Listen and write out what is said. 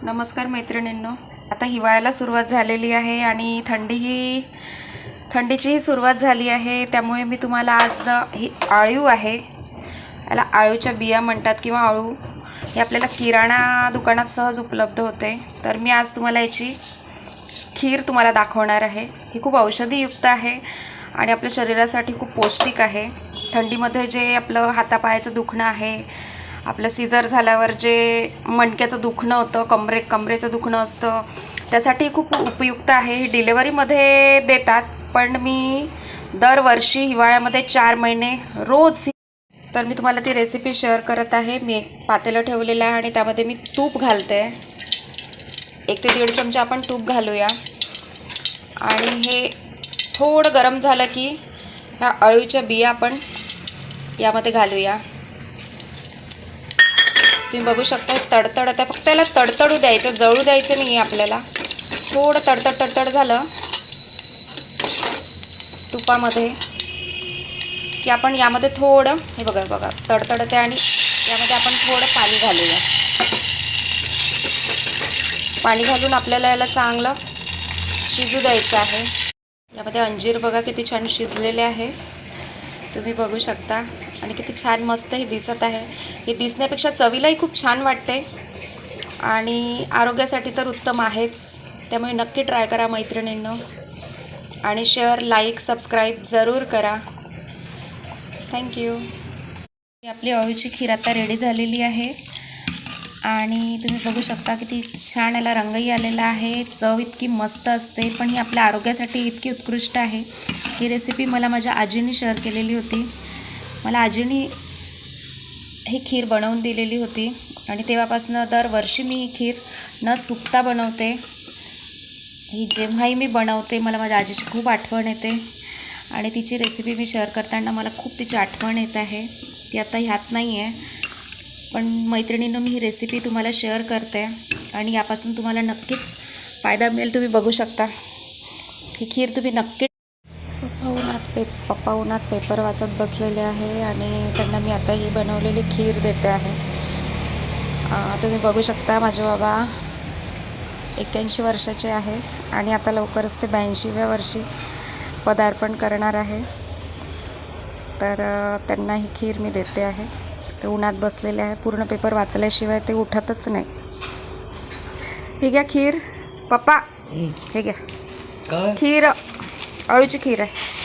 नमस्कार मैत्रिणींनो, आता हिवाळ्याला सुरुवात झालेली आहे आणि थंडीचीही सुरुवात झाली आहे। त्यामुळे मी तुम्हाला आज ही आळू आहे, याला आळूच्या बिया म्हणतात किंवा आळू, हे आपल्याला किराणा दुकानात सहज उपलब्ध होते। तर मी आज तुम्हाला याची खीर तुम्हाला दाखवणार आहे। ही खूप औषधीयुक्त आहे आणि आपल्या शरीरासाठी खूप पौष्टिक आहे। थंडीमध्ये जे आपलं हातापायाचं दुखणं आहे, आपलं सीझर झाल्यावर जे मणक्याचं दुखणं होतं, कमरेचं दुखणं असतं, त्यासाठी खूप उपयुक्त आहे। ही डिलिव्हरीमध्ये देतात, पण मी दरवर्षी हिवाळ्यामध्ये 4 महिने रोज तर मी तुम्हाला ती रेसिपी शेअर करत आहे। मी एक पातेलं ठेवलेलं आहे आणि त्यामध्ये मी तूप घालते। 1 ते 1.5 चमचा आपण तूप घालूया आणि हे थोडं गरम झालं की ह्या अळूच्या बिया आपण यामध्ये घालूया। तुम्ही बघू शकता तडतडत आहे, फक्त याला तडतडू द्यायचं, जळू द्यायचं नाही आहे आपल्याला। थोडं तडतड झालं तुपामध्ये की आपण यामध्ये थोडं हे बघा तडतडते आणि यामध्ये आपण थोडं पाणी घालूया। पाणी घालून आपल्याला याला चांगलं शिजू द्यायचं आहे। यामध्ये अंजीर बघा किती छान शिजलेले आहे, तुम्ही बघू शकता, आणि किती छान मस्त हे दिसत आहे। हे दिसण्यापेक्षा चवीलाही खूप छान वाटते आणि आरोग्यासाठी तर उत्तम आहेच। त्यामुळे नक्की ट्राय करा मैत्रिणींनो, आणि शेअर, लाईक, सबस्क्राईब जरूर करा। थँक्यू। आपली अळूची खीर आता रेडी झालेली आहे आणि तुम्ही बघू शकता किती छान याला रंगही आलेला आहे। चव इतकी मस्त असते, पण ही आपल्या आरोग्यासाठी इतकी उत्कृष्ट आहे। ही रेसिपी मला माझ्या आजीने शेअर केलेली होती। मला आजीने ही खीर बनवून दिलेली होती आणि तेव्हापासून दरवर्षी मी ही खीर न चुकता बनवते। ही जेव्हाही मी बनवते मला माझ्या आजीची खूप आठवण येते आणि तिची रेसिपी मी शेअर करताना मला खूप तिची आठवण येत आहे। ती आता ह्यात नाही आहे, पण मैत्रिणींनो मी ही रेसिपी तुम्हाला शेअर करते आणि यापासून तुम्हाला नक्कीच फायदा मिळेल। तुम्ही बघू शकता ही खीर तुम्ही नक्की। पप्पा उन्हात पेपर वाचत बसलेले आहे आणि त्यांना मी आता ही बनवलेली खीर देते आहे। तुम्ही बघू शकता माझे बाबा 81 वर्षाचे आहे आणि आता लवकरच ते 82व्या वर्षी पदार्पण करणार आहे। तर त्यांना ही खीर मी देते आहे। ते उन्हात बसलेले आहे, पूर्ण पेपर वाचल्याशिवाय ते उठतच नाही। हे घ्या खीर पप्पा, हे घ्या खीर, अळूची खीर आहे।